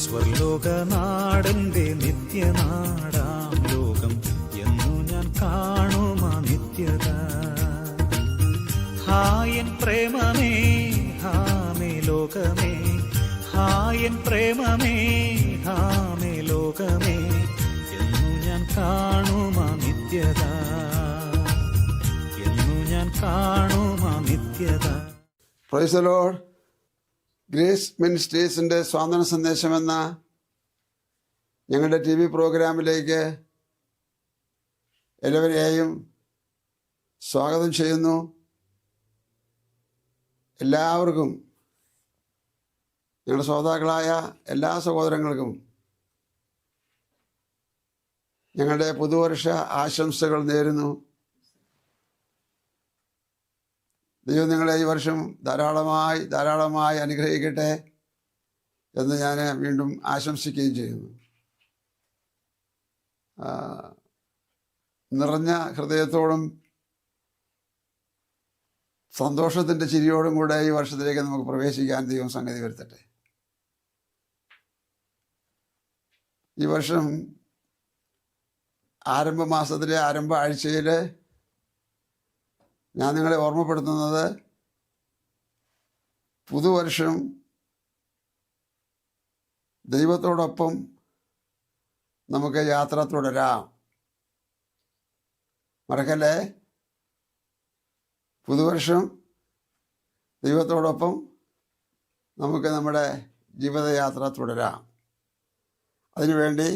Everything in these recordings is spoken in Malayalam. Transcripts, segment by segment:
സ്വർലോകനാടന്റെ നിത്യനാടാം ലോകം എന്നു ഞാൻ കാണുമാ നിത്യത. ഹായൻ പ്രേമമേ ഹാമേ ലോകമേ, ഹായൻ പ്രേമമേ ഹാമേ ലോകമേ എന്നു ഞാൻ കാണുമാ നിത്യത, എന്നു ഞാൻ കാണുമാ നിത്യത. Praise the Lord. ഗ്രേസ് മിനിസ്ട്രീസിൻ്റെ സ്വാതന്ത്ര്യ സന്ദേശം എന്ന ഞങ്ങളുടെ TV പ്രോഗ്രാമിലേക്ക് എല്ലാവരെയും സ്വാഗതം ചെയ്യുന്നു. എല്ലാവർക്കും, ഞങ്ങളുടെ ശ്രോതാക്കളായ എല്ലാ സഹോദരങ്ങൾക്കും ഞങ്ങളുടെ പുതുവർഷ ആശംസകൾ നേരുന്നു. ദൈവം നിങ്ങളെ ഈ വർഷം ധാരാളമായി അനുഗ്രഹിക്കട്ടെ എന്ന് ഞാൻ വീണ്ടും ആശംസിക്കുകയും ചെയ്യുന്നു. നിറഞ്ഞ ഹൃദയത്തോടും സന്തോഷത്തിൻ്റെ ചിരിയോടും കൂടെ ഈ വർഷത്തിലേക്ക് നമുക്ക് പ്രവേശിക്കാൻ ദൈവം സംഗതി വരുത്തട്ടെ. ഈ വർഷം ആരംഭ മാസത്തിലെ ആരംഭ ആഴ്ചയിൽ ഞാൻ നിങ്ങളെ ഓർമ്മപ്പെടുത്തുന്നത്, പുതുവർഷം ദൈവത്തോടൊപ്പം നമുക്ക് യാത്ര തുടരാം. മറക്കല്ലേ, പുതുവർഷം ദൈവത്തോടൊപ്പം നമുക്ക് നമ്മുടെ ജീവിതയാത്ര തുടരാം. അതിനുവേണ്ടി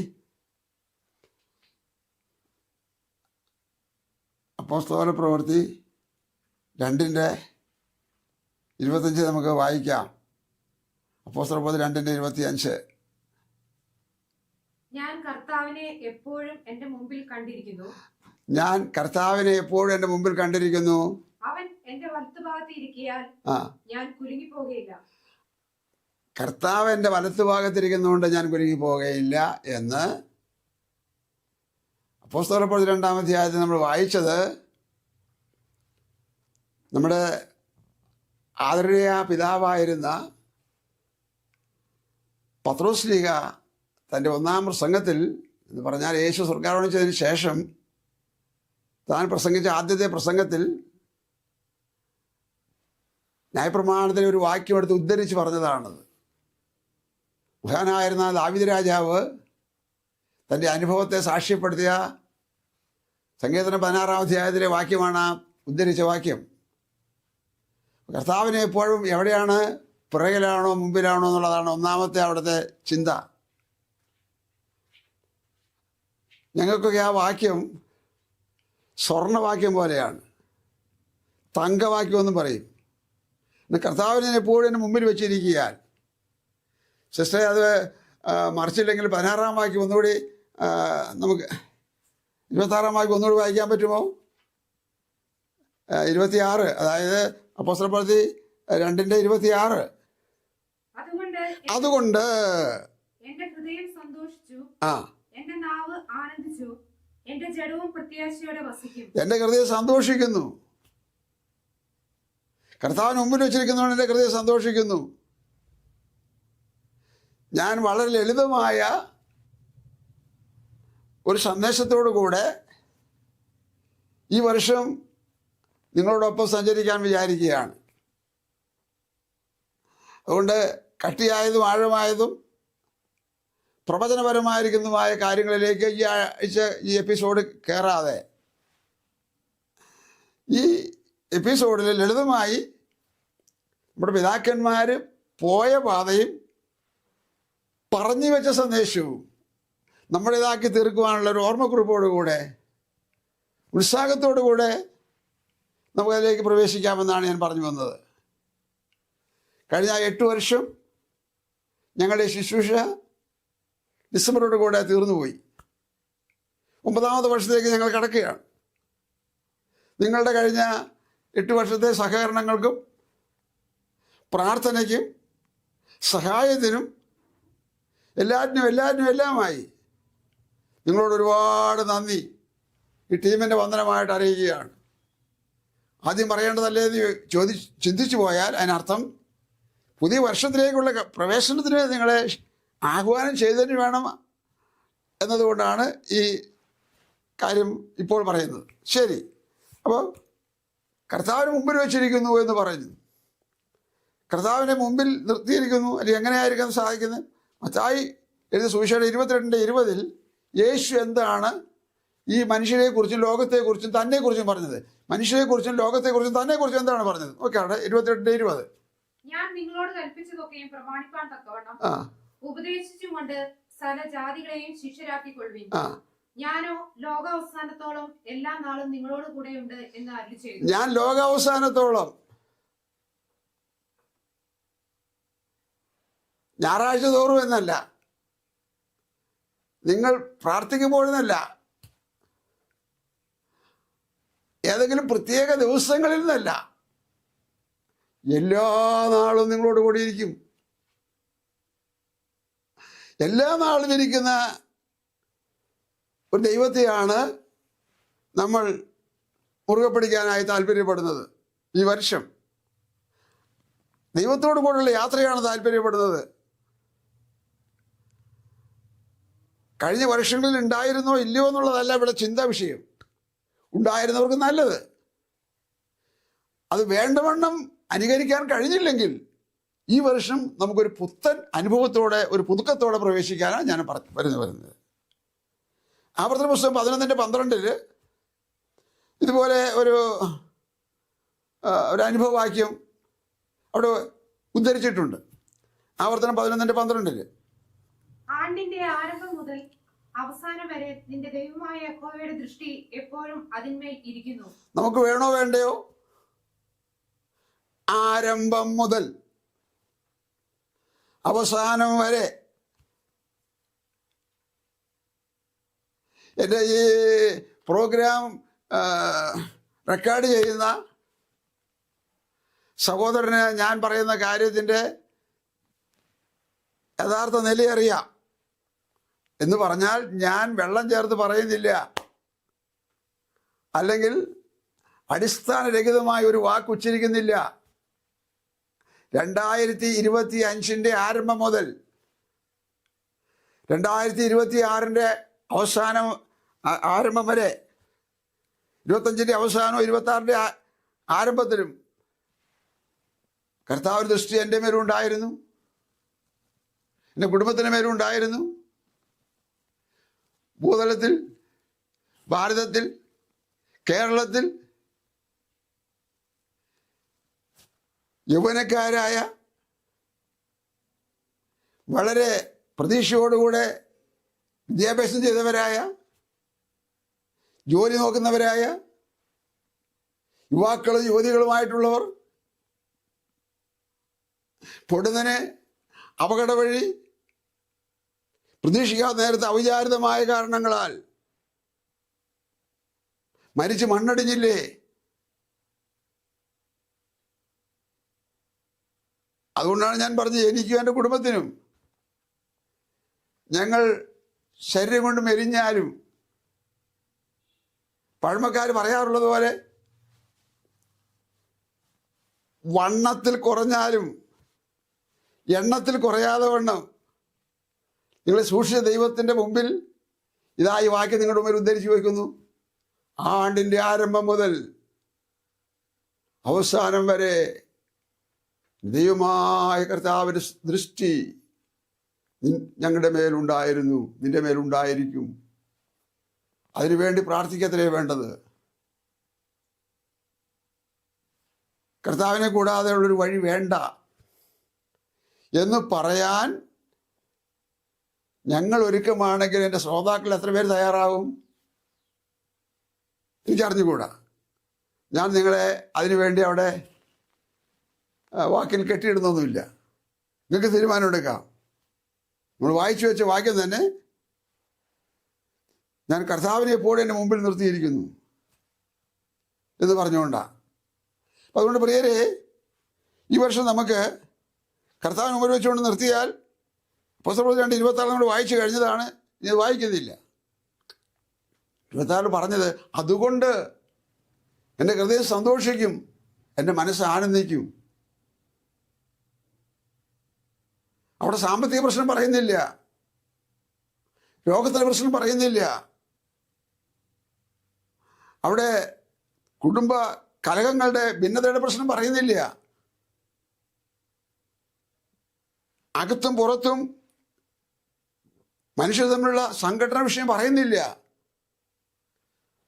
അപ്പോസ്തല പ്രവൃത്തി 2:25 നമുക്ക് വായിക്കാം. അപ്പോസ്തല പ്രവൃത്തി 2:25. ഞാൻ കർത്താവിനെ എപ്പോഴും എൻ്റെ മുമ്പിൽ കണ്ടിരിക്കുന്നു. ഞാൻ കർത്താവിനെ എപ്പോഴും എൻ്റെ മുമ്പിൽ കണ്ടിരിക്കുന്നു. അവൻ എൻ്റെ വലത്തുഭാഗത്ത് ഇരിക്കിയാൽ ഞാൻ കുലുങ്ങി പോകുകയില്ല. കർത്താവ് എൻ്റെ വലത്തുഭാഗത്തിരിക്കുന്നതുകൊണ്ട് ഞാൻ കുലുങ്ങി പോകുകയില്ല എന്ന് അപ്പോസ്തല പ്രവൃത്തി 2-ാം അധ്യായത്തിൽ നമ്മൾ വായിച്ചത് നമ്മുടെ ആദരണീയ പിതാവായിരുന്ന പത്രോസ് ശ്ലീഹ തൻ്റെ 1-ാം പ്രസംഗത്തിൽ, എന്ന് പറഞ്ഞാൽ യേശു സ്വർഗ്ഗാരോഹണം ചെയ്തതിന് ശേഷം താൻ പ്രസംഗിച്ച ആദ്യത്തെ പ്രസംഗത്തിൽ ന്യായപ്രമാണത്തിലെ ഒരു വാക്യം എടുത്ത് ഉദ്ധരിച്ച് പറഞ്ഞതാണത്. മഹാനായിരുന്ന ദാവീദ് രാജാവ് തൻ്റെ അനുഭവത്തെ സാക്ഷ്യപ്പെടുത്തിയ സങ്കീർത്തനം 16-ാം അധ്യായത്തിലെ വാക്യമാണ് ഉദ്ധരിച്ച വാക്യം. കർത്താവിനെ എപ്പോഴും എവിടെയാണ്, പുറകിലാണോ മുമ്പിലാണോ എന്നുള്ളതാണ് ഒന്നാമത്തെ അവിടുത്തെ ചിന്ത. ഞങ്ങൾക്കൊക്കെ ആ വാക്യം സ്വർണ്ണവാക്യം പോലെയാണ്, തങ്കവാക്യം എന്നും പറയും. കർത്താവിനെ എപ്പോഴും എൻ്റെ മുമ്പിൽ വെച്ചിരിക്കുകയാൽ, സിസ്റ്ററെ അത് മറിച്ചില്ലെങ്കിൽ 16-ാം വാക്യം ഒന്നുകൂടി നമുക്ക് 26-ാം വാക്യം ഒന്നുകൂടി വായിക്കാൻ പറ്റുമോ? 26, അതായത് അപ്പോസ്തല പ്രവൃത്തി 2:26. അതുകൊണ്ട് എന്റെ ഹൃദയം സന്തോഷിച്ചു, എന്റെ നാവ് ആനന്ദിച്ചു, എന്റെ ജഡവും പ്രത്യാശയോടെ വസിക്കും. എന്റെ ഹൃദയം സന്തോഷിക്കുന്നു. കർത്താവിന് മുമ്പിൽ വെച്ചിരിക്കുന്നതുകൊണ്ട് എൻ്റെ ഹൃദയം സന്തോഷിക്കുന്നു. ഞാൻ വളരെ ലളിതമായ ഒരു സന്ദേശത്തോടു കൂടെ ഈ വർഷം നിങ്ങളോടൊപ്പം സഞ്ചരിക്കാൻ വിചാരിക്കുകയാണ്. അതുകൊണ്ട് കട്ടിയായതും ആഴമായതും പ്രവചനപരമായിരിക്കുന്നതുമായ കാര്യങ്ങളിലേക്ക് ഈ ആഴ്ച ഈ എപ്പിസോഡ് കയറാതെ ഈ എപ്പിസോഡിൽ ലളിതമായി നമ്മുടെ പിതാക്കന്മാർ പോയ പാതയും പറഞ്ഞു വെച്ച സന്ദേശവും നമ്മുടെ ഇതാക്കി തീർക്കുവാനുള്ള ഒരു ഓർമ്മക്കുറിപ്പോടുകൂടെ ഉത്സാഹത്തോടുകൂടെ നമുക്കതിലേക്ക് പ്രവേശിക്കാമെന്നാണ് ഞാൻ പറഞ്ഞു വന്നത്. കഴിഞ്ഞ 8 വർഷം ഞങ്ങളുടെ ശുശ്രൂഷ ഡിസംബറോട് കൂടെ തീർന്നുപോയി. 9ാമത്തെ വർഷത്തേക്ക് ഞങ്ങൾ കടക്കുകയാണ്. നിങ്ങളുടെ കഴിഞ്ഞ 8 വർഷത്തെ സഹകരണങ്ങൾക്കും പ്രാർത്ഥനയ്ക്കും സഹായത്തിനും എല്ലാമായി നിങ്ങളോട് ഒരുപാട് നന്ദി ഈ ടീമിൻ്റെ വന്ദനമായിട്ട് അറിയിക്കുകയാണ്. ആദ്യം പറയേണ്ടതല്ലേ ചിന്തിച്ചു പോയാൽ അതിനർത്ഥം പുതിയ വർഷത്തിലേക്കുള്ള പ്രവേശനത്തിന് നിങ്ങളെ ആഹ്വാനം ചെയ്തതിന് വേണം എന്നതുകൊണ്ടാണ് ഈ കാര്യം ഇപ്പോൾ പറയുന്നത്. ശരി, അപ്പോൾ കർത്താവിന് മുമ്പിൽ വെച്ചിരിക്കുന്നു എന്ന് പറയുന്നു. കർത്താവിനെ മുമ്പിൽ നിർത്തിയിരിക്കുന്നു. അല്ലെങ്കിൽ എങ്ങനെയായിരിക്കും സാധിക്കുന്നത്? മത്തായി എഴുതിയ സുവിശേഷം 22:20 യേശു എന്താണ് ഈ മനുഷ്യരെക്കുറിച്ചും ലോകത്തെക്കുറിച്ചും തന്നെക്കുറിച്ചും പറഞ്ഞത്? മനുഷ്യരെക്കുറിച്ചും ലോകത്തെക്കുറിച്ചും തന്നെക്കുറിച്ചും എന്താണ് പറഞ്ഞത്? ഓക്കെ, അവിടെ 22:20 ഞാൻ നിങ്ങളോട് കൽപ്പിച്ചതൊക്കെയും പ്രമാണിപ്പാൻ തക്കവണ്ണം ഉപദേശിച്ചും കൊണ്ട് സകല ജാതികളെയും ശിഷ്യരാക്കിക്കൊള്ളുവിൻ. ഞാനോ ലോകാവസാനത്തോളം എല്ലാ നാളും നിങ്ങളോട് കൂടെയുണ്ട് എന്ന് അരുളിച്ചെയ്തു. ഞാൻ ലോകാവസാനത്തോളം, ഞായറാഴ്ച തോറും എന്നല്ല, നിങ്ങൾ പ്രാർത്ഥിക്കുമ്പോഴെന്നല്ല, ഏതെങ്കിലും പ്രത്യേക ദിവസങ്ങളിൽ നിന്നല്ല, എല്ലാ നാളും നിങ്ങളോട് കൂടിയിരിക്കും. എല്ലാ നാളും ഇരിക്കുന്ന ഒരു ദൈവത്തെയാണ് നമ്മൾ മുറുകെ പിടിക്കാനായി താല്പര്യപ്പെടുന്നത്. ഈ വർഷം ദൈവത്തോടു കൂടെയുള്ള യാത്രയാണ് താല്പര്യപ്പെടുന്നത്. കഴിഞ്ഞ വർഷങ്ങളിൽ ഉണ്ടായിരുന്നോ ഇല്ലയോ എന്നുള്ളതല്ല ഇവിടെ ചിന്താ വിഷയം. ഉണ്ടായിരുന്നവർക്ക് നല്ലത്. അത് വേണ്ടവണ്ണം അനുകരിക്കാൻ കഴിഞ്ഞില്ലെങ്കിൽ ഈ വർഷം നമുക്കൊരു പുത്തൻ അനുഭവത്തോടെ, ഒരു പുതുക്കത്തോടെ പ്രവേശിക്കാനാണ് ഞാൻ വരുന്നത്. ആവർത്തന പുസ്തകം 11:12 ഇതുപോലെ ഒരു അനുഭവവാക്യം അവിടെ ഉദ്ധരിച്ചിട്ടുണ്ട്. ആവർത്തനം 11:12 ആണ്ടിന്റെ ആരംഭം മുതൽ അവസാനം വരെ നിന്റെ ദൈവമായ യഹോവയുടെ ദൃഷ്ടി എപ്പോഴും അതിന്മേൽ ഇരിക്കുന്നു. നമുക്ക് വേണോ വേണ്ടയോ? ആരംഭം മുതൽ അവസാനം വരെ. എൻ്റെ ഈ പ്രോഗ്രാം റെക്കോർഡ് ചെയ്യുന്ന സഹോദരന് ഞാൻ പറയുന്ന കാര്യത്തിൻ്റെ യഥാർത്ഥ നിലയറിയാം. എന്ന് പറഞ്ഞാൽ ഞാൻ വെള്ളം ചേർത്ത് പറയുന്നില്ല, അല്ലെങ്കിൽ അടിസ്ഥാനരഹിതമായ ഒരു വാക്ക് ഉച്ചരിക്കുന്നില്ല. 2025 ആരംഭം മുതൽ 2026 അവസാനം ആരംഭം വരെ, 25 അവസാനവും 26 ആരംഭത്തിലും കർത്താവ് ദൃഷ്ടി എൻ്റെ മേലുണ്ടായിരുന്നു, എൻ്റെ കുടുംബത്തിന് മേലുണ്ടായിരുന്നു. ഭൂതലത്തിൽ, ഭാരതത്തിൽ, കേരളത്തിൽ യൗവനക്കാരായ, വളരെ പ്രതീക്ഷയോടുകൂടെ വിദ്യാഭ്യാസം ചെയ്തവരായ, ജോലി നോക്കുന്നവരായ യുവാക്കളും യുവതികളുമായിട്ടുള്ളവർ പൊടുന്നനെ അപകട വഴി പ്രതീക്ഷിക്കാത്ത നേരത്തെ അവിചാരിതമായ കാരണങ്ങളാൽ മരിച്ച് മണ്ണടിഞ്ഞില്ലേ? അതുകൊണ്ടാണ് ഞാൻ പറഞ്ഞത്, എനിക്കും എൻ്റെ കുടുംബത്തിനും ഞങ്ങൾ ശരീരം കൊണ്ട് മെലിഞ്ഞാലും, പഴമക്കാർ പറയാറുള്ളത് പോലെ വണ്ണത്തിൽ കുറഞ്ഞാലും എണ്ണത്തിൽ കുറയാതെ വണ്ണം നിങ്ങൾ സൂക്ഷിച്ച ദൈവത്തിൻ്റെ മുമ്പിൽ ഇതാ ഈ വാക്യം നിങ്ങളുടെ മുമ്പിൽ ഉദ്ധരിച്ചു വയ്ക്കുന്നു. ആണ്ടിൻ്റെ ആരംഭം മുതൽ അവസാനം വരെ ദൈവമായ കർത്താവിൻ്റെ ദൃഷ്ടി ഞങ്ങളുടെ മേലുണ്ടായിരുന്നു, നിന്റെ മേലുണ്ടായിരിക്കും. അതിനുവേണ്ടി പ്രാർത്ഥിക്കത്രേ വേണ്ടത്. കർത്താവിനെ കൂടാതെ ഉള്ളൊരു വഴി വേണ്ട എന്ന് പറയാൻ ഞങ്ങൾ ഒരുക്കമാണെങ്കിൽ എൻ്റെ ശ്രോതാക്കൾ എത്ര പേര് തയ്യാറാവും? എനിക്കറിഞ്ഞുകൂടാ. ഞാൻ നിങ്ങളെ അതിനുവേണ്ടി അവിടെ വാക്കിൽ കെട്ടിയിടുന്നൊന്നുമില്ല. നിങ്ങൾക്ക് തീരുമാനമെടുക്കാം. നമ്മൾ വായിച്ചു വെച്ച വാക്യം തന്നെ ഞാൻ കർത്താവിനെ എപ്പോഴും എൻ്റെ മുമ്പിൽ നിർത്തിയിരിക്കുന്നു എന്ന് പറഞ്ഞുകൊണ്ടാണ്. അപ്പം അതുകൊണ്ട് പ്രിയരെ, ഈ വർഷം നമുക്ക് കർത്താവിന് മുമ്പിൽ വെച്ചുകൊണ്ട് നിർത്തിയാൽ പുസ്തകം 2:26 നമ്മൾ വായിച്ചു കഴിഞ്ഞതാണ്. ഇനി വായിക്കുന്നില്ല. 26 പറഞ്ഞത്, അതുകൊണ്ട് എൻ്റെ ഹൃദയം സന്തോഷിക്കും, എൻ്റെ മനസ്സ് ആനന്ദിക്കും. അവിടെ സാമ്പത്തിക പ്രശ്നം പറയുന്നില്ല, രോഗത്തിൻ്റെ പ്രശ്നം പറയുന്നില്ല, അവിടെ കുടുംബ കലഹങ്ങളുടെ ഭിന്നതയുടെ പ്രശ്നം പറയുന്നില്ല, അകത്തും പുറത്തും മനുഷ്യർ തമ്മിലുള്ള സംഘടന വിഷയം പറയുന്നില്ല.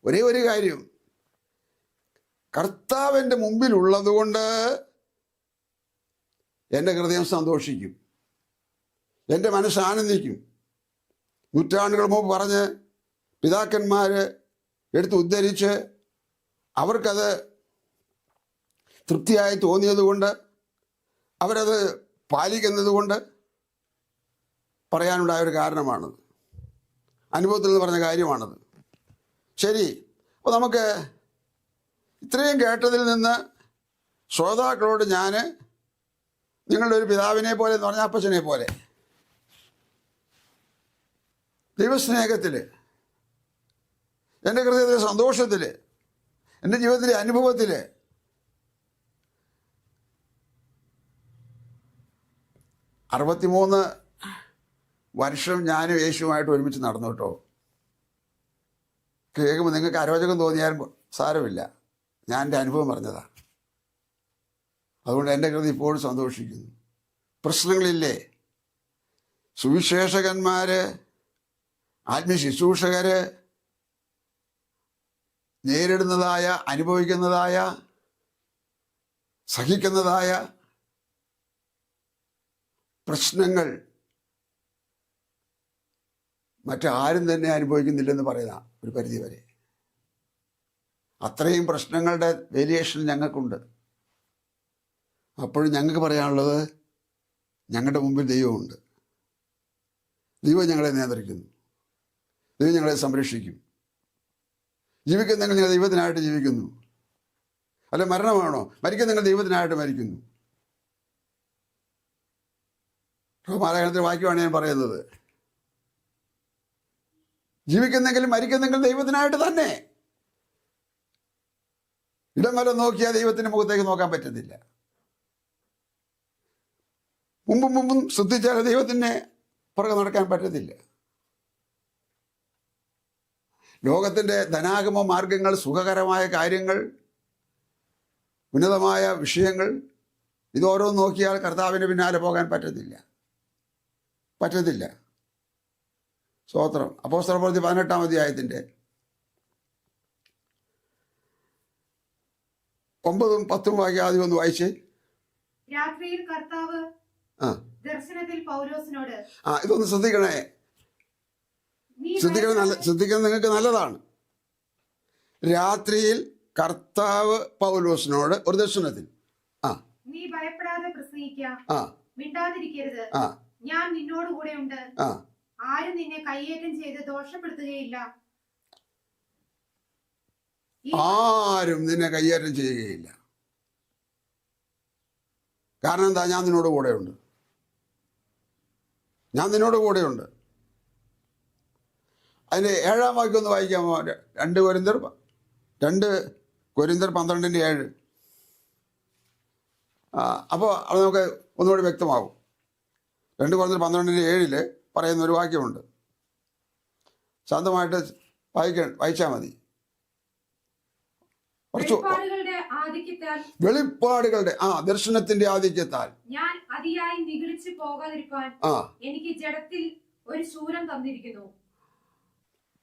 ഒരേ ഒരു കാര്യം, കർത്താവിൻ്റെ മുമ്പിലുള്ളതുകൊണ്ട് എൻ്റെ ഹൃദയം സന്തോഷിക്കും, എൻ്റെ മനസ്സ് ആനന്ദിക്കും. നൂറ്റാണ്ടുകൾ മുമ്പ് പറഞ്ഞ് പിതാക്കന്മാർ എടുത്ത് ഉദ്ധരിച്ച് അവർക്കത് തൃപ്തിയായി തോന്നിയതുകൊണ്ട്, അവരത് പാലിക്കുന്നത് കൊണ്ട് പറയാനുണ്ടായ ഒരു കാരണമാണത്, അനുഭവത്തിൽ നിന്ന് പറഞ്ഞ കാര്യമാണത്. ശരി, അപ്പോൾ നമുക്ക് ഇത്രയും കേട്ടതിൽ നിന്ന് ശ്രോതാക്കളോട് ഞാൻ നിങ്ങളുടെ ഒരു പിതാവിനെ പോലെ എന്ന് പറഞ്ഞാൽ അപ്പച്ചനെ പോലെ ദൈവസ്നേഹത്തിൽ, എൻ്റെ ഹൃദയത്തിലെ സന്തോഷത്തിൽ, എൻ്റെ ജീവിതത്തിലെ അനുഭവത്തിൽ അറുപത്തിമൂന്ന് വർഷം ഞാനും യേശുവുമായിട്ട് ഒരുമിച്ച് നടന്നു കേട്ടോ. കേൾക്കുമ്പോൾ നിങ്ങൾക്ക് അരോചകം തോന്നിയാലും സാരമില്ല, ഞാൻ എൻ്റെ അനുഭവം പറഞ്ഞതാണ്. അതുകൊണ്ട് എൻ്റെ ഹൃദയം ഇപ്പോഴും സന്തോഷിക്കുന്നു. പ്രശ്നങ്ങളില്ലേ? സുവിശേഷകന്മാർ, ആത്മീയ ശുശ്രൂഷകർ നേരിടുന്നതായ, അനുഭവിക്കുന്നതായ, സഹിക്കുന്നതായ പ്രശ്നങ്ങൾ മറ്റാരും തന്നെ അനുഭവിക്കുന്നില്ലെന്ന് പറയുന്ന ഒരു പരിധി വരെ. അത്രയും പ്രശ്നങ്ങളുടെ വേരിയേഷൻ ഞങ്ങൾക്കുണ്ട്. അപ്പോഴും ഞങ്ങൾക്ക് പറയാനുള്ളത്, ഞങ്ങളുടെ മുമ്പിൽ ദൈവമുണ്ട്. ദൈവം ഞങ്ങളെ നിയന്ത്രിക്കുന്നു, ദൈവം ഞങ്ങളെ സംരക്ഷിക്കും. ജീവിക്കുന്നെങ്കിൽ നിങ്ങൾ ദൈവത്തിനായിട്ട് ജീവിക്കുന്നു. അല്ല, മരണമാണോ? മരിക്കുന്ന നിങ്ങൾ ദൈവത്തിനായിട്ട് മരിക്കുന്നു. റോമാലേഖനത്തിൽ വാക്യമാണ് ഞാൻ പറയുന്നത്. ജീവിക്കുന്നെങ്കിലും മരിക്കുന്നെങ്കിൽ ദൈവത്തിനായിട്ട് തന്നെ. ഇടം വരെ നോക്കിയാൽ ദൈവത്തിൻ്റെ മുഖത്തേക്ക് നോക്കാൻ പറ്റത്തില്ല. മുമ്പും ശ്രദ്ധിച്ചാൽ ദൈവത്തിൻ്റെ പുറകെ നടക്കാൻ പറ്റത്തില്ല. ലോകത്തിൻ്റെ ധനാഗമ മാർഗങ്ങൾ, സുഖകരമായ കാര്യങ്ങൾ, ഉന്നതമായ വിഷയങ്ങൾ, ഇതോരോന്ന് നോക്കിയാൽ കർത്താവിൻ്റെ പിന്നാലെ പോകാൻ പറ്റത്തില്ല. സ്തോത്രം. അപ്പോസ്തലപ്രവൃത്തി 18-ാം അധ്യായത്തിൻ്റെ 9-10 വാക്യം ആദ്യം ഒന്ന് വായിച്ചേ. രാത്രിയിൽ കർത്താവ് ദർശനത്തിൽ പൗലോസിനോട്, ഇതൊന്ന് ശ്രദ്ധിക്കണേ. ശ്രദ്ധിക്കുന്നത് നിങ്ങൾക്ക് നല്ലതാണ്. രാത്രിയിൽ കർത്താവ് പൗലോസിനോട് ഒരു ദർശനത്തിൽ, നീ ഭയപ്പെടാതെ പ്രസംഗിക്കുക, മിണ്ടാതിരിക്കരുത്, ഞാൻ നിന്നോട് കൂടെ ഉണ്ട്, ആരും നിന്നെ കയ്യേറ്റം ചെയ്ത് ദോഷപ്പെടുത്തുകയില്ല. ആരും നിന്നെ കയ്യേറ്റം ചെയ്യുകയില്ല. കാരണം എന്താ? ഞാൻ നിന്നോട് കൂടെയുണ്ട്. അതിൻ്റെ 7-ാം വാക്യം ഒന്ന് വായിക്കാമോ? 2 കൊരിന്ത്യർ 12:7. അപ്പോൾ അത് നമുക്ക് ഒന്നുകൂടി വ്യക്തമാകും. 2 കൊരിന്ത്യർ 12:7 പറയുന്ന ഒരു വാക്യമുണ്ട്. ശാന്തമായിട്ട് വായിച്ചാൽ മതി. വെളിപ്പാടുകളുടെ ദർശനത്തിന്റെ ആധിക്യത്താൽ ഞാൻ അതിയായി നിഗളിച്ചു പോകാതിരിക്കാൻ എനിക്ക് ജഡത്തിൽ ഒരു ശൂലം തന്നിരിക്കുന്നു.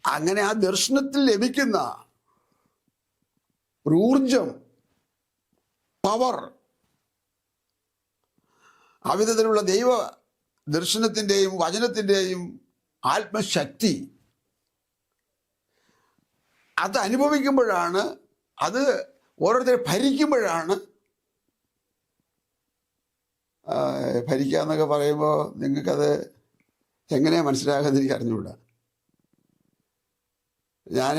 അങ്ങനെ ആ ദർശനത്തിൽ ലഭിക്കുന്ന ഒരു ഊർജം, പവർ, ആ വിധത്തിലുള്ള ദൈവ ദർശനത്തിൻ്റെയും വചനത്തിൻ്റെയും ആത്മശക്തി അത് അനുഭവിക്കുമ്പോഴാണ്, അത് ഓരോരുത്തരെ ഭരിക്കുമ്പോഴാണ്. ഭരിക്കുക എന്നൊക്കെ പറയുമ്പോൾ നിങ്ങൾക്കത് എങ്ങനെയാണ് മനസ്സിലാകാമെന്ന് എനിക്ക് അറിഞ്ഞുകൂടാ. ഞാൻ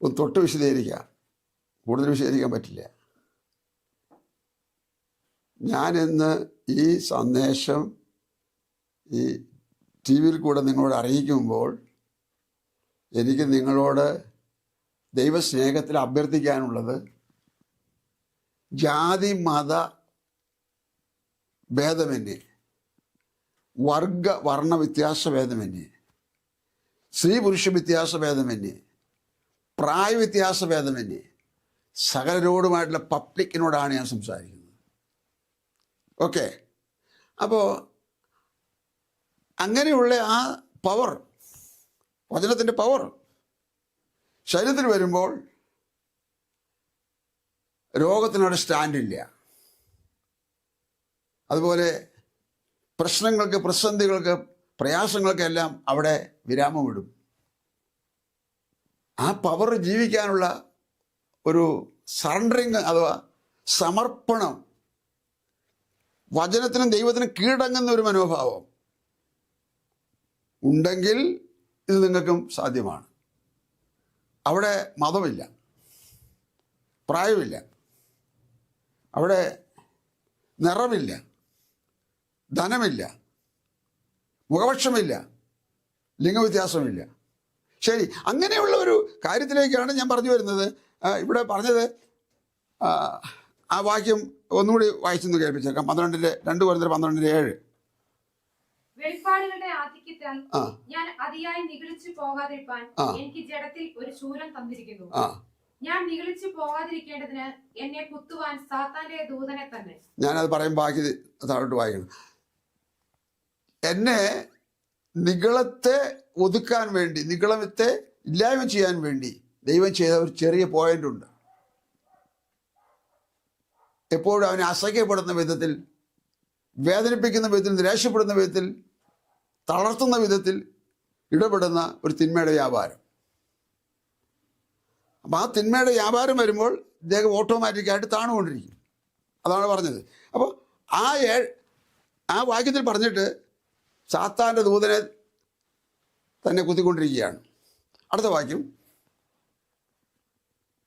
ഒന്ന് തൊട്ട് വിശദീകരിക്കാം, കൂടുതൽ വിശദീകരിക്കാൻ പറ്റില്ല. ഞാനിന്ന് ഈ സന്ദേശം ഈ ടി വിയിൽ കൂടെ നിങ്ങളോട് അറിയിക്കുമ്പോൾ എനിക്ക് നിങ്ങളോട് ദൈവസ്നേഹത്തിൽ അഭ്യർത്ഥിക്കാനുള്ളത്, ജാതി മത ഭേദമന്യേ, വർഗ വർണ്ണ വ്യത്യാസ ഭേദമന്യേ, സ്ത്രീ പുരുഷ വ്യത്യാസ ഭേദമന്യേ, പ്രായ വ്യത്യാസ ഭേദമന്യേ സകലരോടുമായിട്ടുള്ള പബ്ലിക്കിനോടാണ് ഞാൻ സംസാരിക്കുന്നത്. ഓക്കെ, അപ്പോൾ അങ്ങനെയുള്ള ആ പവർ, വചനത്തിൻ്റെ പവർ ശരീരത്തിൽ വരുമ്പോൾ രോഗത്തിനവിടെ സ്റ്റാൻഡില്ല. അതുപോലെ പ്രശ്നങ്ങൾക്ക്, പ്രതിസന്ധികൾക്ക്, പ്രയാസങ്ങൾക്കെല്ലാം അവിടെ വിരാമമിടും. ആ പവർ ജീവിക്കാനുള്ള ഒരു സറണ്ടറിങ് അഥവാ സമർപ്പണം, വചനത്തിനും ദൈവത്തിനും കീഴടങ്ങുന്ന ഒരു മനോഭാവം ഉണ്ടെങ്കിൽ ഇത് നിങ്ങൾക്കും സാധ്യമാണ്. അവിടെ മതമില്ല, പ്രായമില്ല, അവിടെ നിറമില്ല, ധനമില്ല, മുഖപക്ഷമില്ല, ലിംഗവ്യത്യാസമില്ല. ശരി, അങ്ങനെയുള്ള ഒരു കാര്യത്തിലേക്കാണ് ഞാൻ പറഞ്ഞു വരുന്നത്. ഇവിടെ പറഞ്ഞത് ആ വാക്യം ഒന്നുകൂടി വായിച്ചെന്ന് കേൾപ്പിച്ചേക്കാം. 2 കൊരിന്ത്യർ 12:7. വെളിപ്പാടുകളുടെ ആധിക്യത്താൽ ഞാൻ അതിയായി നിഗളിച്ചു പോകാതിരിക്കാൻ എനിക്ക് ജഡത്തിൽ ഒരു ശൂലം തന്നിരിക്കുന്നു. ഞാൻ നിഗളിച്ചു പോകാതിരിക്കേണ്ടതിന് എന്നെ കുത്തുവാൻ സാത്താന്റെ ദൂതനെ തന്നെ. ഞാനത് പറയുമ്പോൾ ബാക്കി താഴോട്ട് വായിക്കണം. എന്നെ നിഗളത്തെ ഒതുക്കാൻ വേണ്ടി, നിഗളത്തെ ഇല്ലായ്മ ചെയ്യാൻ വേണ്ടി ദൈവം ചെയ്ത ഒരു ചെറിയ പോയിന്റ് ഉണ്ട്. എപ്പോഴും അവനെ അസഹ്യപ്പെടുന്ന വിധത്തിൽ, വേദനിപ്പിക്കുന്ന വിധത്തിൽ, നിരാശപ്പെടുന്ന വിധത്തിൽ, തളർത്തുന്ന വിധത്തിൽ ഇടപെടുന്ന ഒരു തിന്മയുടെ വ്യാപാരം. അപ്പം ആ തിന്മയുടെ വ്യാപാരം വരുമ്പോൾ ഇദ്ദേഹം ഓട്ടോമാറ്റിക്കായിട്ട് താണുകൊണ്ടിരിക്കും. അതാണ് പറഞ്ഞത്. അപ്പോൾ ആ വാക്യത്തിൽ പറഞ്ഞിട്ട് സാത്താൻ്റെ ദൂതനെ തന്നെ കുത്തിക്കൊണ്ടിരിക്കുകയാണ്. അടുത്ത വാക്യം,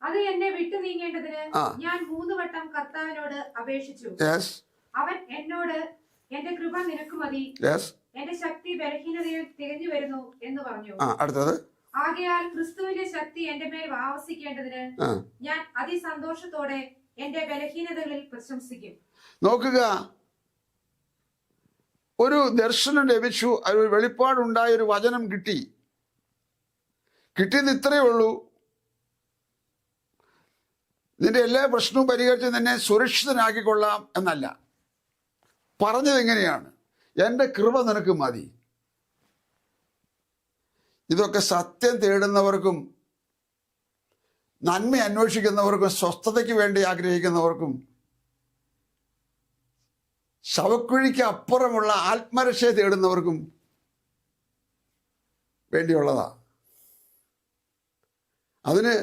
അത് എന്നെ വിട്ടു നീങ്ങേണ്ടതിന് ഞാൻ 3 വട്ടം കർത്താവിനോട് അപേക്ഷിച്ചു. അവൻ എന്നോട് എന്റെ കൃപ നിനക്ക് മതി, എന്റെ ശക്തി ബലഹീനതയിൽ തികഞ്ഞു വരുന്നു എന്ന് പറഞ്ഞു. അടുത്തത്, ആകയാൽ ക്രിസ്തുവിന്റെ ശക്തി എന്റെ മേൽ ആവസിക്കേണ്ടതിന് ഞാൻ അതിസന്തോഷത്തോടെ എന്റെ ബലഹീനതകളിൽ പ്രശംസിക്കും. നോക്കുക, ഒരു ദർശനം ലഭിച്ചു, ഒരു വെളിപ്പാടുണ്ടായ, ഒരു വചനം കിട്ടിയത് ഇത്രയേ ഉള്ളൂ. നിന്റെ എല്ലാ പ്രശ്നവും പരിഹരിച്ച് നിന്നെ സുരക്ഷിതനാക്കിക്കൊള്ളാം എന്നല്ല. പറഞ്ഞത് എങ്ങനെയാണ്? എൻ്റെ കൃപ നിനക്ക് മതി. ഇതൊക്കെ സത്യം തേടുന്നവർക്കും, നന്മ അന്വേഷിക്കുന്നവർക്കും, സ്വസ്ഥതയ്ക്ക് വേണ്ടി ആഗ്രഹിക്കുന്നവർക്കും, ശവക്കുഴിക്ക് അപ്പുറമുള്ള ആത്മരക്ഷയെ തേടുന്നവർക്കും വേണ്ടിയുള്ളതാ. അതിന്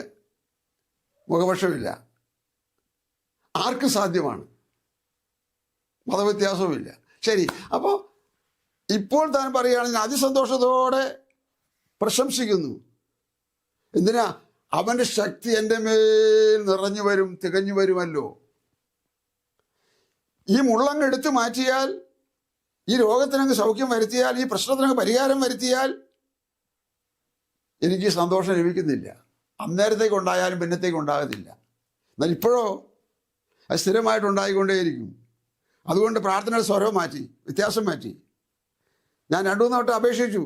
മുഖപക്ഷമില്ല, ആർക്കും സാധ്യമാണ്, മതവ്യത്യാസവുമില്ല. ശരി, അപ്പോൾ ഇപ്പോൾ താൻ പറയുകയാണെങ്കിൽ അതിസന്തോഷത്തോടെ പ്രശംസിക്കുന്നു. എന്തിനാ? അവൻ്റെ ശക്തി എൻ്റെ മേൽ നിറഞ്ഞു വരും, തികഞ്ഞു വരുമല്ലോ. ഈ മുള്ളങ്ങ് എടുത്തു മാറ്റിയാൽ, ഈ രോഗത്തിനങ്ങ് സൗഖ്യം വരുത്തിയാൽ, ഈ പ്രശ്നത്തിനങ്ങ് പരിഹാരം വരുത്തിയാൽ എനിക്ക് സന്തോഷം ലഭിക്കുന്നില്ല. അന്നേരത്തേക്ക് ഉണ്ടായാലും പിന്നത്തേക്ക് ഉണ്ടാകത്തില്ല. എന്നാൽ ഇപ്പോഴോ അത് സ്ഥിരമായിട്ടുണ്ടായിക്കൊണ്ടേയിരിക്കും. അതുകൊണ്ട് പ്രാർത്ഥനയുടെ സ്വരം മാറ്റി, വ്യത്യാസം മാറ്റി. ഞാൻ 2-3 വട്ടം അപേക്ഷിച്ചു,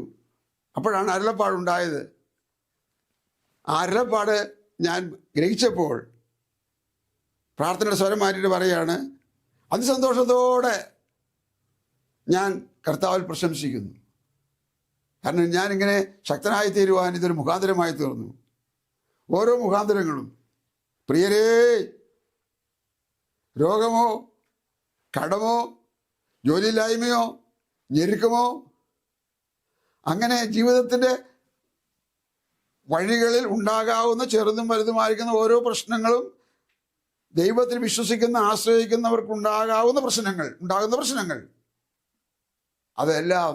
അപ്പോഴാണ് അരുളപ്പാടുണ്ടായത്. ആ അരുളപ്പാട് ഞാൻ ഗ്രഹിച്ചപ്പോൾ പ്രാർത്ഥനയുടെ സ്വരം മാറ്റിയിട്ട് പറയുകയാണ്, അതിസന്തോഷത്തോടെ ഞാൻ കർത്താവിൽ പ്രശംസിക്കുന്നു. കാരണം ഞാനിങ്ങനെ ശക്തനായി തീരുവാൻ ഇതൊരു മുഖാന്തരമായി തീർന്നു. ഓരോ മുഖാന്തരങ്ങളും, പ്രിയരേ, രോഗമോ, കടമോ, ജോലിയില്ലായ്മയോ, ഞെരുക്കമോ, അങ്ങനെ ജീവിതത്തിൻ്റെ വഴികളിൽ ഉണ്ടാകാവുന്ന ചെറുതും വലുതുമായിരിക്കുന്ന ഓരോ പ്രശ്നങ്ങളും, ദൈവത്തിൽ വിശ്വസിക്കുന്ന, ആശ്രയിക്കുന്നവർക്കുണ്ടാകുന്ന പ്രശ്നങ്ങൾ അതെല്ലാം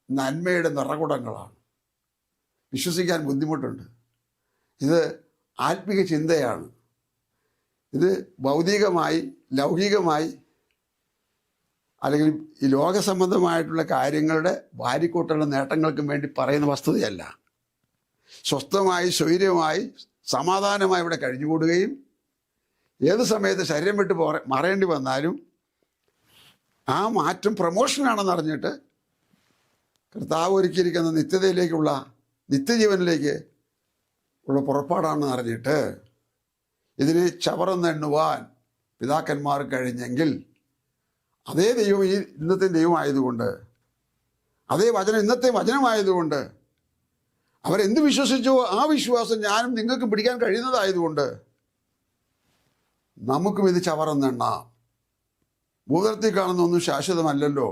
നന്മയുടെ നിറകുടങ്ങളാണ്. വിശ്വസിക്കാൻ ബുദ്ധിമുട്ടുണ്ട്. ഇത് ആത്മീക ചിന്തയാണ്. ഇത് ഭൗതികമായി, ലൗകികമായി, അല്ലെങ്കിൽ ഈ ലോകസംബന്ധമായിട്ടുള്ള കാര്യങ്ങളുടെ വാരിക്കൂട്ടുള്ള നേട്ടങ്ങൾക്കും വേണ്ടി പറയുന്ന വസ്തുതയല്ല. സ്വസ്ഥമായി, സ്വൈര്യമായി, സമാധാനമായി ഇവിടെ കഴിഞ്ഞുകൂടുകയും ഏത് സമയത്ത് ശരീരം വിട്ട് മറയേണ്ടി വന്നാലും ആ മാറ്റം പ്രമോഷനാണെന്ന് അറിഞ്ഞിട്ട് കർത്താവ് ഒരുക്കിയിരിക്കുന്ന നിത്യതയിലേക്കുള്ള നിത്യജീവനിലേക്ക് ഉള്ള പുറപ്പാടാണെന്ന് അറിഞ്ഞിട്ട് ഇതിനെ ചവറെണ്ணுവാൻ പിതാക്കന്മാർ കഴിഞ്ഞെങ്കിൽ അതേ ദൈവം ഈ ഇന്നത്തെ ദൈവമായതുകൊണ്ട്, അതേ വചനം ഇന്നത്തെ വചനമായതുകൊണ്ട്, അവരെന്ത് വിശ്വസിച്ചോ ആ വിശ്വാസം ഞാനും നിങ്ങൾക്കും പിടിക്കാൻ കഴിയുന്നതായതുകൊണ്ട് നമുക്കും ഇത് ചവറെണ്ണം. ഭൂതലത്തിൽ കാണുന്ന ഒന്നും ശാശ്വതമല്ലല്ലോ.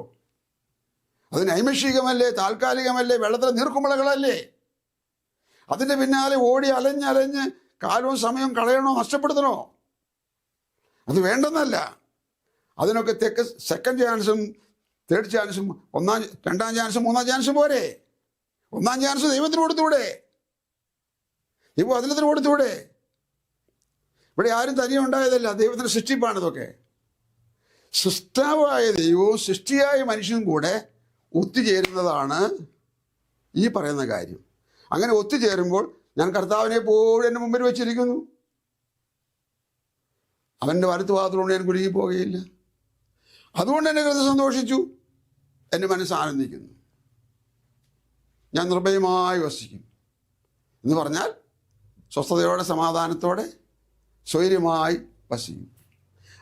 അത് നൈമിഷികമല്ലേ, താൽക്കാലികമല്ലേ, വെള്ളത്തിലെ നീർക്കുമ്പളകളല്ലേ. അതിൻ്റെ പിന്നാലെ ഓടി അലഞ്ഞ് കാലവും സമയവും കളയണോ, നഷ്ടപ്പെടുത്തണോ? അത് വേണ്ടെന്നല്ല. അതിനൊക്കെ സെക്കൻഡ് ചാൻസും തേർഡ് ചാൻസും രണ്ടാം ചാൻസും മൂന്നാം ചാൻസും പോരെ. ഒന്നാം ചാൻസ് ദൈവത്തിന് കൊടുത്തൂടെ? ദൈവം അതിലത്തിന് കൊടുത്തൂടെ? ഇവിടെ ആരും തനിയെ ഉണ്ടായതല്ല, ദൈവത്തിൻ്റെ സൃഷ്ടിപ്പാണ് ഇതൊക്കെ. സൃഷ്ടാവായ ദൈവവും സൃഷ്ടിയായ മനുഷ്യനും കൂടെ ഒത്തുചേരുന്നതാണ് ഈ പറയുന്ന കാര്യം. അങ്ങനെ ഒത്തുചേരുമ്പോൾ ഞാൻ കർത്താവിനെ എപ്പോഴും എൻ്റെ മുമ്പിൽ വെച്ചിരിക്കുന്നു. അവൻ്റെ വലത്ത് ഭാഗത്തുകൊണ്ട് ഞാൻ കുരുങ്ങി പോകുകയില്ല. അതുകൊണ്ട് എൻ്റെ ഹൃദയം സന്തോഷിച്ചു, എൻ്റെ മനസ്സ് ആനന്ദിക്കുന്നു. ഞാൻ നിർഭയമായി വസിക്കും എന്ന് പറഞ്ഞാൽ സ്വസ്ഥതയോടെ സമാധാനത്തോടെ സ്വൈര്യമായി വസിക്കും.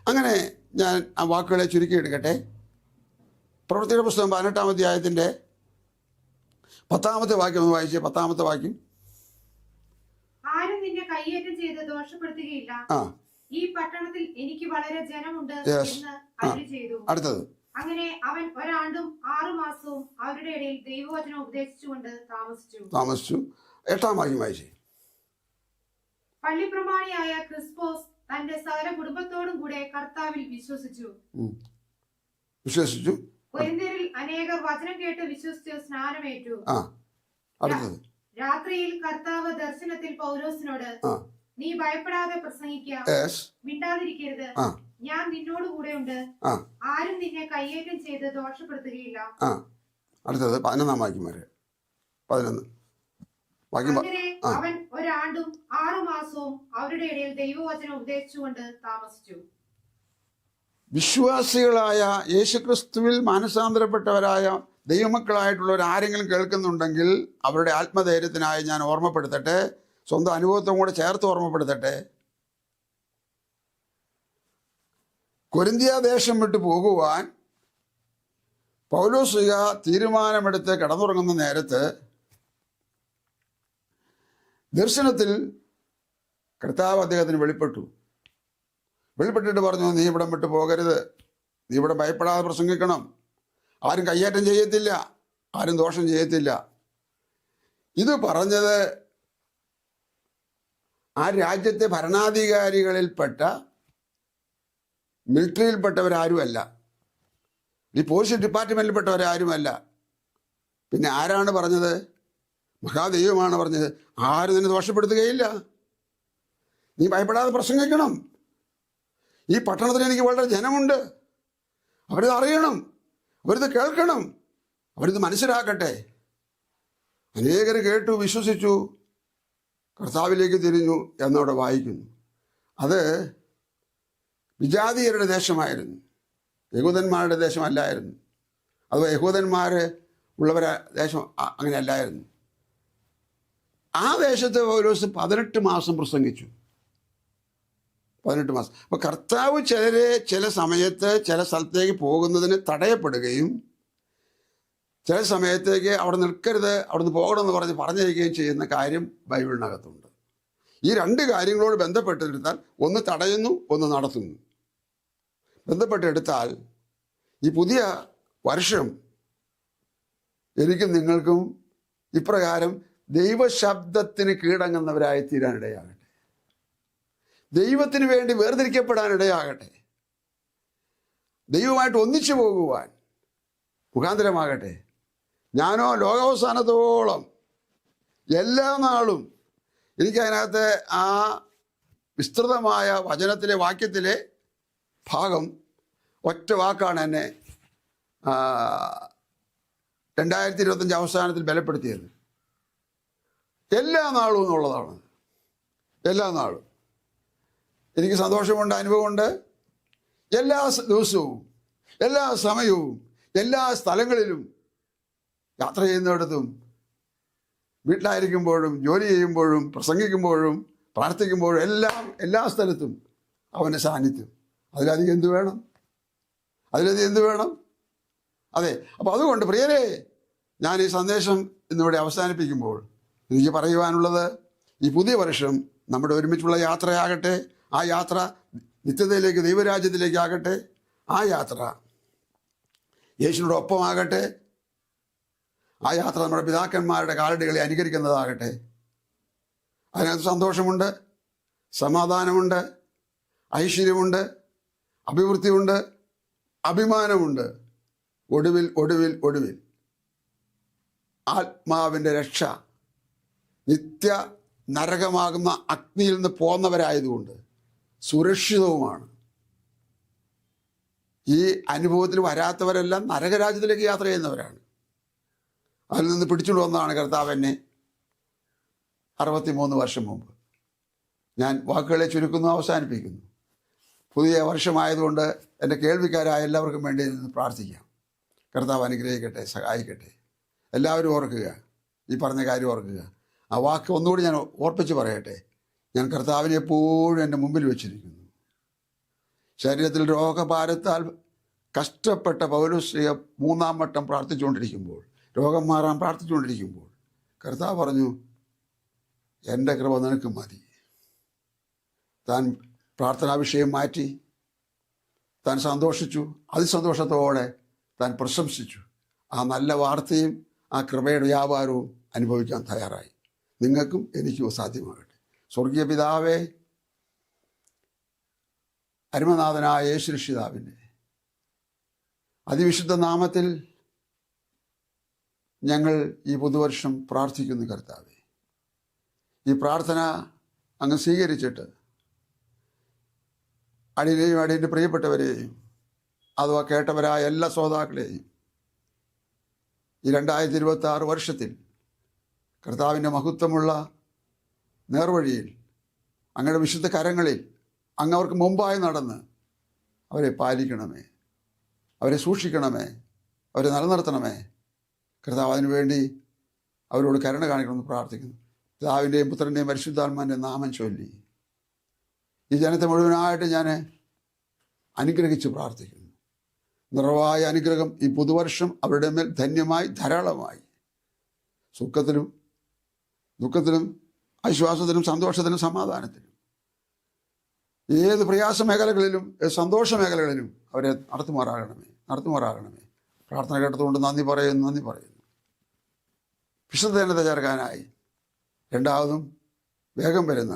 അങ്ങനെ ഞാൻ ആ വാക്കുകളെ ചുരുക്കിയെടുക്കട്ടെ. പ്രവൃത്തിയുടെ പുസ്തകം 18-ാം അധ്യായത്തിൻ്റെ 10-ാമത്തെ വാക്യം ഒന്ന് വായിച്ചേ. 10-ാമത്തെ വാക്യം. ആരും നിന്നെ കയ്യേറ്റം ചെയ്ത് ദോഷപ്പെടുത്തുകയില്ല. ഈ പട്ടണത്തിൽ എനിക്ക് വളരെ ജനമുണ്ട് എന്ന് അരുളി ചെയ്തു. അടുത്തത്. അങ്ങനെ അവൻ ഒരാണ്ടും 6 മാസവും അവരുടെ ഇടയിൽ ദൈവവചനം ഉപദേശിച്ചുകൊണ്ട് താമസിച്ചു. 8-ാം വാക്യം വായിച്ചേ. പള്ളിപ്രമാണിയായ ക്രിസ്പോസ് തന്റെ സകല കുടുംബത്തോടും കൂടെ കർത്താവിൽ വിശ്വസിച്ചു. കൊരിന്ത്യരിൽ അനേകർ വചനം കേട്ട് വിശ്വസിച്ച് സ്നാനമേറ്റു. രാത്രിയിൽ കർത്താവ് ദർശനത്തിൽ പൗലോസിനോട്, നീ ഭയപ്പെടാതെ പ്രസംഗിക്കുക, മിണ്ടാതിരിക്കരുത്, ഞാൻ നിന്നോട് കൂടെ ഉണ്ട്, ആരും നിന്നെ കയ്യേറ്റം ചെയ്ത് ദോഷപ്പെടുത്തുകയില്ല. അടുത്തത് 11-ാം വാക്യം വരെ. 11. അങ്ങനെ അവൻ ഒരാണ്ടും 6 മാസവും അവരുടെ ഇടയിൽ ദൈവവചനം ഉപദേശിച്ചുകൊണ്ട് താമസിച്ചു. വിശ്വാസികളായ യേശുക്രിസ്തുവിൽ മാനസാന്തരപ്പെട്ടവരായ ദൈവമക്കളായിട്ടുള്ളവർ ആരെങ്കിലും കേൾക്കുന്നുണ്ടെങ്കിൽ അവരുടെ ആത്മധൈര്യത്തിനായി ഞാൻ ഓർമ്മപ്പെടുത്തട്ടെ, സ്വന്തം അനുഭവത്തോടും കൂടെ ചേർത്ത് ഓർമ്മപ്പെടുത്തട്ടെ. കൊരിന്ത്യ ദേശം വിട്ടു പോകുവാൻ പൗലോസ് തീരുമാനമെടുത്ത് കിടന്നുറങ്ങുന്ന നേരത്ത് ദർശനത്തിൽ കർത്താവ് അദ്ദേഹത്തിന് വെളിപ്പെട്ടിട്ട് പറഞ്ഞു, നീ ഇവിടം വിട്ടു പോകരുത്, നീ ഇവിടെ ഭയപ്പെടാതെ പ്രസംഗിക്കണം, ആരും കയ്യേറ്റം ചെയ്യത്തില്ല, ആരും ദോഷം ചെയ്യത്തില്ല. ഇത് പറഞ്ഞത് ആ രാജ്യത്തെ ഭരണാധികാരികളിൽപ്പെട്ട മിലിറ്ററിയിൽപ്പെട്ടവരാരുമല്ല, ഈ പോലീസ് ഡിപ്പാർട്ട്മെൻറ്റിൽപ്പെട്ടവരാരുമല്ല. പിന്നെ ആരാണ് പറഞ്ഞത്? മഹാദൈവമാണ് പറഞ്ഞത്. ആരും നിന്നെ ദോഷപ്പെടുത്തുകയില്ല, നീ ഭയപ്പെടാതെ പ്രസംഗിക്കണം. ഈ പട്ടണത്തിൽ എനിക്ക് വളരെ ജനമുണ്ട്, അവരിത് അറിയണം, അവരിത് കേൾക്കണം, അവരിത് മനസ്സിലാക്കട്ടെ. അനേകർ കേട്ടു, വിശ്വസിച്ചു, കർത്താവിലേക്ക് തിരിഞ്ഞു എന്നവിടെ വായിക്കുന്നു. അത് വിജാതീയരുടെ ദേശമായിരുന്നു, യഹൂദന്മാരുടെ ദേശമല്ലായിരുന്നു. അത് യഹൂദന്മാർ ഉള്ളവരെ ദേശം അങ്ങനെ അല്ലായിരുന്നു. ആ ദേശത്ത് പൗലോസ് 18 മാസം പ്രസംഗിച്ചു. 18 മാസം. അപ്പോൾ കർത്താവ് ചില സമയത്ത് ചില സ്ഥലത്തേക്ക് പോകുന്നതിന് തടയപ്പെടുകയും ചില സമയത്തേക്ക് അവിടെ നിൽക്കരുത്, അവിടെ നിന്ന് പോകണമെന്ന് പറഞ്ഞിരിക്കുകയും ചെയ്യുന്ന കാര്യം ബൈബിളിനകത്തുണ്ട്. ഈ 2 കാര്യങ്ങളോട് ബന്ധപ്പെട്ടെടുത്താൽ ഒന്ന് തടയുന്നു, ഒന്ന് നടത്തുന്നു. ബന്ധപ്പെട്ടെടുത്താൽ ഈ പുതിയ വർഷം എനിക്കും നിങ്ങൾക്കും ഇപ്രകാരം ദൈവശബ്ദത്തിന് കീഴടങ്ങുന്നവരായി തീരാനിടയാകട്ടെ, ദൈവത്തിന് വേണ്ടി വേർതിരിക്കപ്പെടാനിടയാകട്ടെ, ദൈവമായിട്ട് ഒന്നിച്ചു പോകുവാൻ മുഖാന്തരമാകട്ടെ. ഞാനോ ലോകാവസാനത്തോളം എല്ലാ നാളും എനിക്കതിനകത്ത് ആ വിസ്തൃതമായ വചനത്തിലെ വാക്യത്തിലെ ഭാഗം ഒറ്റ വാക്കാണ് എന്നെ 2025 അവസാനത്തിൽ ബലപ്പെടുത്തിയത്. എല്ലാ നാളും എന്നുള്ളതാണ്. എല്ലാ നാളും എനിക്ക് സന്തോഷമുണ്ട്, അനുഭവമുണ്ട്. എല്ലാ ദിവസവും എല്ലാ സമയവും എല്ലാ സ്ഥലങ്ങളിലും യാത്ര ചെയ്യുന്നിടത്തും വീട്ടിലായിരിക്കുമ്പോഴും ജോലി ചെയ്യുമ്പോഴും പ്രസംഗിക്കുമ്പോഴും പ്രാർത്ഥിക്കുമ്പോഴും എല്ലാ സ്ഥലത്തും അവൻ്റെ സാന്നിധ്യം. അതിലധികം എന്ത് വേണം? അതിലധികം എന്ത് വേണം? അതെ, അപ്പോൾ അതുകൊണ്ട് പ്രിയരെ, ഞാൻ ഈ സന്ദേശം ഇന്നിവിടെ അവസാനിപ്പിക്കുമ്പോൾ എനിക്ക് പറയുവാനുള്ളത്, ഈ പുതിയ വർഷം നമ്മുടെ ഒരുമിച്ചുള്ള യാത്രയാകട്ടെ. ആ യാത്ര നിത്യതയിലേക്ക്, ദൈവരാജ്യത്തിലേക്കാകട്ടെ. ആ യാത്ര യേശുവിനോട് ഒപ്പമാകട്ടെ. ആ യാത്ര നമ്മുടെ പിതാക്കന്മാരുടെ കാലടികളെ അനുകരിക്കുന്നതാകട്ടെ. അതിനകത്ത് സന്തോഷമുണ്ട്, സമാധാനമുണ്ട്, ഐശ്വര്യമുണ്ട്, അഭിവൃദ്ധിയുണ്ട്, അഭിമാനമുണ്ട്. ഒടുവിൽ ഒടുവിൽ ഒടുവിൽ ആത്മാവിൻ്റെ രക്ഷ, നിത്യ നരകമാകുന്ന അഗ്നിയിൽ നിന്ന് പോന്നവരായതുകൊണ്ട് സുരക്ഷിതവുമാണ്. ഈ അനുഭവത്തിൽ വരാത്തവരെല്ലാം നരകരാജ്യത്തിലേക്ക് യാത്ര ചെയ്യുന്നവരാണ്. അതിൽ നിന്ന് പിടിച്ചുകൊണ്ട് വന്നതാണ് കർത്താവ് എന്നെ 63 വർഷം മുമ്പ്. ഞാൻ വാക്കുകളെ ചുരുക്കുന്നു, അവസാനിപ്പിക്കുന്നു. പുതിയ വർഷമായതുകൊണ്ട് എൻ്റെ കേൾവിക്കാരായ എല്ലാവർക്കും വേണ്ടി നിന്ന് പ്രാർത്ഥിക്കാം. കർത്താവ് അനുഗ്രഹിക്കട്ടെ, സഹായിക്കട്ടെ. എല്ലാവരും ഓർക്കുക, ഈ പറഞ്ഞ കാര്യം ഓർക്കുക. ആ വാക്ക് ഒന്നുകൂടി ഞാൻ ഓർപ്പിച്ച് പറയട്ടെ. ഞാൻ കർത്താവിനെ എപ്പോഴും എൻ്റെ മുമ്പിൽ വെച്ചിരിക്കുന്നു. ശരീരത്തിൽ രോഗഭാരത്താൽ കഷ്ടപ്പെട്ട പൗലോസ്ലീഹ 3-ാം വട്ടം പ്രാർത്ഥിച്ചുകൊണ്ടിരിക്കുമ്പോൾ, രോഗം മാറാൻ പ്രാർത്ഥിച്ചുകൊണ്ടിരിക്കുമ്പോൾ കർത്താവ് പറഞ്ഞു, എൻ്റെ കൃപ നിനക്ക് മതി. താൻ പ്രാർത്ഥനാ വിഷയം മാറ്റി, താൻ സന്തോഷിച്ചു. അതിസന്തോഷത്തോടെ താൻ പ്രശംസിച്ചു. ആ നല്ല വാർത്തയും ആ കൃപയുടെ വ്യാപാരവും അനുഭവിക്കാൻ തയ്യാറായി. നിങ്ങൾക്കും എനിക്കും സാധ്യമാകട്ടെ. സ്വർഗീയ പിതാവേ, അരുമനാഥനായ യേശുരക്ഷിതാവിൻ്റെ അതിവിശുദ്ധ നാമത്തിൽ ഞങ്ങൾ ഈ പുതുവർഷം പ്രാർത്ഥിക്കുന്നു കർത്താവേ. ഈ പ്രാർത്ഥന അങ്ങ് സ്വീകരിച്ചിട്ട് അടിയനെയും അടിയൻ്റെ പ്രിയപ്പെട്ടവരെയും അഥവാ കേട്ടവരായ എല്ലാ ശ്രോതാക്കളെയും ഈ 2026 വർഷത്തിൽ കർത്താവിൻ്റെ മഹത്വമുള്ള നേർവഴിയിൽ അങ്ങയുടെ വിശുദ്ധ കരങ്ങളിൽ അങ്ങ് അവർക്ക് മുമ്പായി നടന്ന് അവരെ പാലിക്കണമേ, അവരെ സൂക്ഷിക്കണമേ, അവരെ നിലനിർത്തണമേ. കർത്താവ് അതിനുവേണ്ടി അവരോട് കരുണ കാണിക്കണമെന്ന് പ്രാർത്ഥിക്കുന്നു. പിതാവിൻ്റെയും പുത്രൻ്റെയും പരിശുദ്ധാത്മാവിൻ്റെ നാമം ചൊല്ലി ഈ ജനത്തെ മുഴുവനായിട്ട് ഞാൻ അനുഗ്രഹിച്ച് പ്രാർത്ഥിക്കുന്നു. നിറവായ അനുഗ്രഹം ഈ പുതുവർഷം അവരുടെ മേൽ ധന്യമായി ധാരാളമായി, സുഖത്തിലും ദുഃഖത്തിലും ആശ്വാസത്തിലും സന്തോഷത്തിലും സമാധാനത്തിലും ഏത് പ്രയാസ മേഖലകളിലും സന്തോഷ മേഖലകളിലും അവരെ നടത്തുമാറാകണമേ. പ്രാർത്ഥന കേട്ടതുകൊണ്ട് നന്ദി പറയുന്നു. വിശുദ്ധജനത്തെ ചേർക്കാനായി രണ്ടാമതും വേഗം വരുന്ന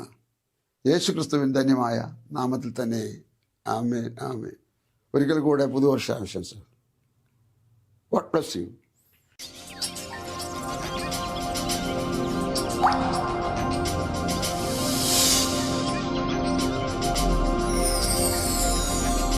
യേശു ക്രിസ്തുവിൻ ധന്യമായ നാമത്തിൽ തന്നെ ആമേൻ. ഒരിക്കൽ കൂടെ പുതുവർഷാശംസകൾ. God bless you.